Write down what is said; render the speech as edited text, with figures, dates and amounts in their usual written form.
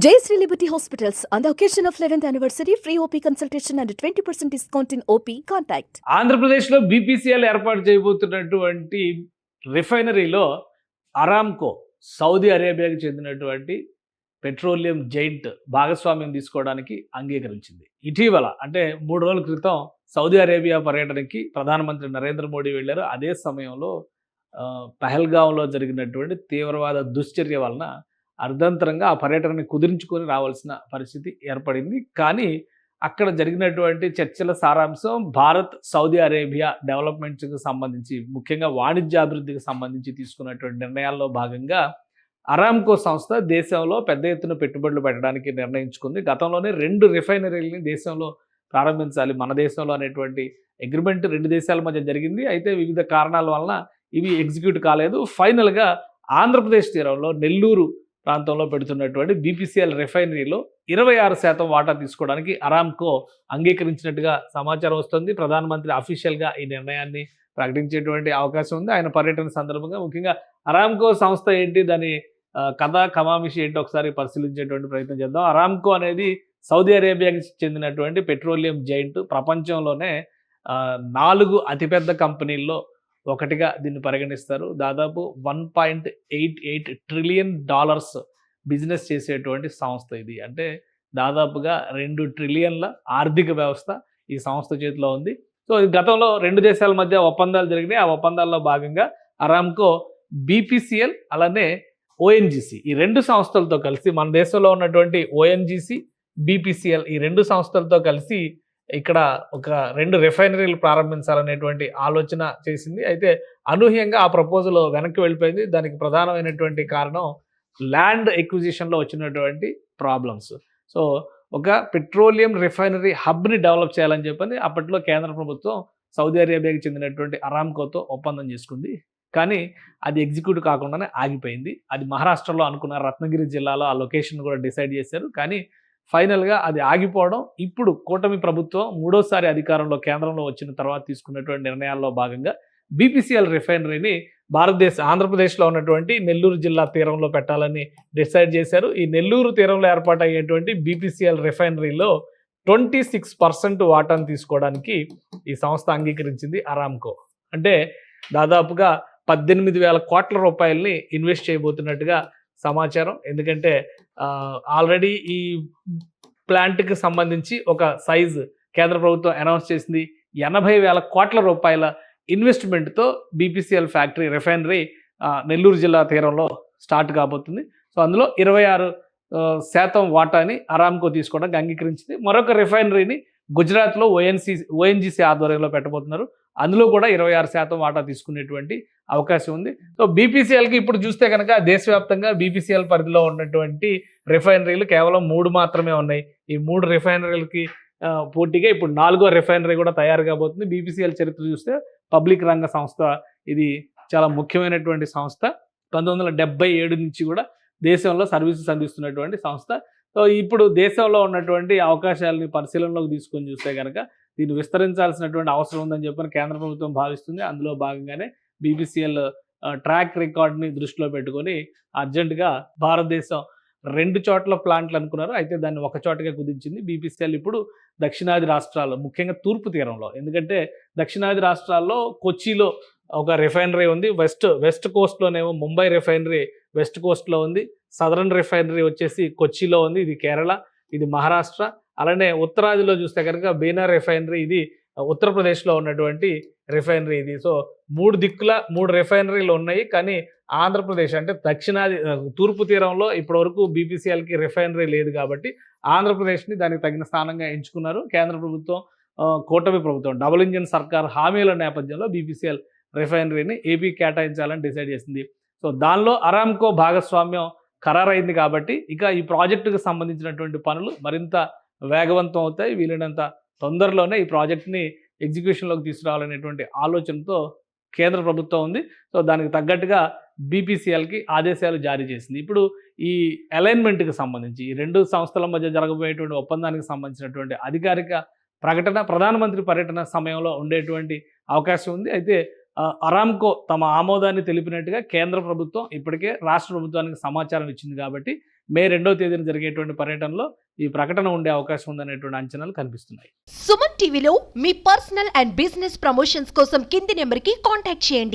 Jayashree Liberty Hospitals, on the occasion of 11th anniversary, free OP consultation and 20% discount in OP. Contact. ఆంధ్రప్రదేశ్లో BPCL ఏర్పాటు చేయబోతున్నటువంటి రిఫైనరీలో Aramco Saudi అరేబియాకి చెందినటువంటి petroleum giant భాగస్వామ్యం తీసుకోవడానికి అంగీకరించింది. ఇటీవల అంటే 3 రోజుల క్రితం సౌదీ అరేబియా పర్యటనకి ప్రధానమంత్రి నరేంద్ర మోడీ వెళ్ళారు. అదే సమయంలో పహల్గాంలో జరిగినటువంటి తీవ్రవాద దుశ్చర్య వలన అర్ధంతరంగా ఆ పర్యటనని కుదిరించుకొని రావాల్సిన పరిస్థితి ఏర్పడింది. కానీ అక్కడ జరిగినటువంటి చర్చల సారాంశం భారత్ సౌదీ అరేబియా డెవలప్మెంట్స్కి సంబంధించి, ముఖ్యంగా వాణిజ్యాభివృద్ధికి సంబంధించి తీసుకున్నటువంటి నిర్ణయాల్లో భాగంగా అరామ్కో సంస్థ దేశంలో పెద్ద ఎత్తున పెట్టుబడులు పెట్టడానికి నిర్ణయించుకుంది. గతంలోనే 2 రిఫైనరీలని దేశంలో ప్రారంభించాలి మన దేశంలో అనేటువంటి అగ్రిమెంట్ 2 దేశాల మధ్య జరిగింది. అయితే వివిధ కారణాల వలన ఇవి ఎగ్జిక్యూట్ కాలేదు. ఫైనల్గా ఆంధ్రప్రదేశ్ తీరంలో నెల్లూరు ప్రాంతంలో పెడుతున్నటువంటి బీపీసీఎల్ రిఫైనరీలో 26% వాటా తీసుకోవడానికి అరామ్కో అంగీకరించినట్టుగా సమాచారం వస్తుంది. ప్రధానమంత్రి అఫీషియల్గా ఈ నిర్ణయాన్ని ప్రకటించేటువంటి అవకాశం ఉంది. ఆయన పర్యటన సందర్భంగా ముఖ్యంగా అరామ్కో సంస్థ ఏంటి, దాని కథ కమామిషి ఏంటి ఒకసారి పరిశీలించేటువంటి ప్రయత్నం చేద్దాం. అరామ్కో అనేది సౌదీ అరేబియాకి చెందినటువంటి పెట్రోలియం జైంట్. ప్రపంచంలోనే 4 అతిపెద్ద కంపెనీల్లో ఒకటిగా దీన్ని పరిగణిస్తారు. దాదాపు $1.88 ట్రిలియన్ బిజినెస్ చేసేటువంటి సంస్థ ఇది. అంటే దాదాపుగా 2 ట్రిలియన్ల ఆర్థిక వ్యవస్థ ఈ సంస్థ చేతిలో ఉంది. సో గతంలో 2 దేశాల మధ్య ఒప్పందాలు జరిగినాయి. ఆ ఒప్పందాల్లో భాగంగా అరామ్కో బీపీసీఎల్ అలానే ఓఎన్జీసీ ఈ 2 సంస్థలతో కలిసి మన దేశంలో ఉన్నటువంటి ఓఎన్జీసీ బీపీసీఎల్ ఈ 2 సంస్థలతో కలిసి ఇక్కడ ఒక 2 రిఫైనరీలు ప్రారంభించాలనేటువంటి ఆలోచన చేసింది. అయితే అనూహ్యంగా ఆ ప్రపోజల్ వెనక్కి వెళ్ళిపోయింది. దానికి ప్రధానమైనటువంటి కారణం ల్యాండ్ ఎక్విజిషన్లో వచ్చినటువంటి ప్రాబ్లమ్స్. సో ఒక పెట్రోలియం రిఫైనరీ హబ్ని డెవలప్ చేయాలని చెప్పని అప్పట్లో కేంద్ర ప్రభుత్వం సౌదీ అరేబియాకి చెందినటువంటి అరామ్కోతో ఒప్పందం చేసుకుంది. కానీ అది ఎగ్జిక్యూట్ కాకుండానే ఆగిపోయింది. అది మహారాష్ట్రలో అనుకున్న రత్నగిరి జిల్లాలో ఆ లొకేషన్ కూడా డిసైడ్ చేశారు. కానీ ఫైనల్గా అది ఆగిపోవడం ఇప్పుడు కూటమి ప్రభుత్వం 3వసారి అధికారంలో కేంద్రంలో వచ్చిన తర్వాత తీసుకున్నటువంటి నిర్ణయాల్లో భాగంగా బీపీసీఎల్ రిఫైనరీని ఆంధ్రప్రదేశ్లో ఉన్నటువంటి నెల్లూరు జిల్లా తీరంలో పెట్టాలని డిసైడ్ చేశారు. ఈ నెల్లూరు తీరంలో ఏర్పాటయ్యేటువంటి బీపీసీఎల్ రిఫైనరీలో 26% వాటాను తీసుకోవడానికి ఈ సంస్థ అంగీకరించింది అరామ్కో. అంటే దాదాపుగా 18,000 కోట్ల రూపాయలని ఇన్వెస్ట్ చేయబోతున్నట్టుగా సమాచారం. ఎందుకంటే ఆల్రెడీ ఈ ప్లాంట్కి సంబంధించి ఒక సైజు కేంద్ర ప్రభుత్వం అనౌన్స్ చేసింది. 80,000 కోట్ల రూపాయల ఇన్వెస్ట్మెంట్తో బీపీసీఎల్ ఫ్యాక్టరీ రిఫైనరీ నెల్లూరు జిల్లా తీరంలో స్టార్ట్ కాబోతుంది. సో అందులో 26% వాటాని అరామ్కో తీసుకోవడానికి అంగీకరించింది. మరొక రిఫైనరీని గుజరాత్లో ఓఎన్జీసీ ఆధ్వర్యంలో పెట్టబోతున్నారు. అందులో కూడా 26% వాటా తీసుకునేటువంటి అవకాశం ఉంది. సో బీపీసీఎల్కి ఇప్పుడు చూస్తే కనుక దేశవ్యాప్తంగా బీపీసీఎల్ పరిధిలో ఉన్నటువంటి రిఫైనరీలు కేవలం 3 మాత్రమే ఉన్నాయి. ఈ 3 రిఫైనరీలకి పోటీగా ఇప్పుడు 4వ రిఫైనరీ కూడా తయారు కాబోతుంది. బీపీసీఎల్ చరిత్ర చూస్తే పబ్లిక్ రంగ సంస్థ. ఇది చాలా ముఖ్యమైనటువంటి సంస్థ. 1977 నుంచి కూడా దేశంలో సర్వీసెస్ అందిస్తున్నటువంటి సంస్థ. సో ఇప్పుడు దేశంలో ఉన్నటువంటి అవకాశాలని పరిశీలనలోకి తీసుకొని చూస్తే కనుక దీన్ని విస్తరించాల్సినటువంటి అవసరం ఉందని చెప్పని కేంద్ర ప్రభుత్వం భావిస్తుంది. అందులో భాగంగానే బీపీసీఎల్ ట్రాక్ రికార్డ్ని దృష్టిలో పెట్టుకొని అర్జెంటుగా భారతదేశం 2 చోట్ల ప్లాంట్లు అనుకున్నారు. అయితే దాన్ని ఒక చోటగా కుదించింది. బీపీసీఎల్ ఇప్పుడు దక్షిణాది రాష్ట్రాల్లో, ముఖ్యంగా తూర్పు తీరంలో, ఎందుకంటే దక్షిణాది రాష్ట్రాల్లో కొచ్చిలో ఒక రిఫైనరీ ఉంది. వెస్ట్ కోస్ట్లోనేమో ముంబై రిఫైనరీ వెస్ట్ కోస్ట్లో ఉంది. సదరన్ రిఫైనరీ వచ్చేసి కొచ్చిలో ఉంది. ఇది కేరళ, ఇది మహారాష్ట్ర. అలానే ఉత్తరాదిలో చూస్తే కనుక బీనా రిఫైనరీ, ఇది ఉత్తరప్రదేశ్లో ఉన్నటువంటి రిఫైనరీ ఇది. సో 3 దిక్కుల 3 రిఫైనరీలు ఉన్నాయి. కానీ ఆంధ్రప్రదేశ్ అంటే దక్షిణాది తూర్పు తీరంలో ఇప్పటివరకు బీపీసీఎల్కి రిఫైనరీ లేదు కాబట్టి ఆంధ్రప్రదేశ్ని దానికి తగిన స్థానంగా ఎంచుకున్నారు. కేంద్ర ప్రభుత్వం, కూటమి ప్రభుత్వం డబుల్ ఇంజిన్ సర్కార్ హామీల నేపథ్యంలో బీపీసీఎల్ రిఫైనరీని ఏపీ కేటాయించాలని డిసైడ్ చేసింది. సో దానిలో అరామ్కో భాగస్వామ్యం ఖరారైంది కాబట్టి ఇక ఈ ప్రాజెక్టుకు సంబంధించినటువంటి పనులు మరింత వేగవంతం అవుతాయి. వీలైనంత తొందరలోనే ఈ ప్రాజెక్ట్ని ఎగ్జిక్యూషన్లోకి తీసుకురావాలనేటువంటి ఆలోచనతో కేంద్ర ప్రభుత్వం ఉంది. సో దానికి తగ్గట్టుగా బీపీసీఎల్కి ఆదేశాలు జారీ చేసింది. ఇప్పుడు ఈ అలైన్మెంట్కి సంబంధించి ఈ 2 సంస్థల మధ్య జరగబోయేటువంటి ఒప్పందానికి సంబంధించినటువంటి అధికారిక ప్రకటన ప్రధానమంత్రి పర్యటన సమయంలో ఉండేటువంటి అవకాశం ఉంది. అయితే అరామ్కో తమ ఆమోదాన్ని తెలిపినట్టుగా కేంద్ర ప్రభుత్వం ఇప్పటికే రాష్ట్ర ప్రభుత్వానికి సమాచారం ఇచ్చింది కాబట్టి మే 2వ తేదీన జరిగేటువంటి పర్యటనలో ఈ ప్రకటన ఉండే అవకాశం ఉందనేటువంటి అంచనాలు కనిపిస్తున్నాయి. సుమన్ టీవీలో మీ పర్సనల్ అండ్ బిజినెస్ ప్రమోషన్స్ కోసం కింది నెంబర్కి కాంటాక్ట్ చేయండి.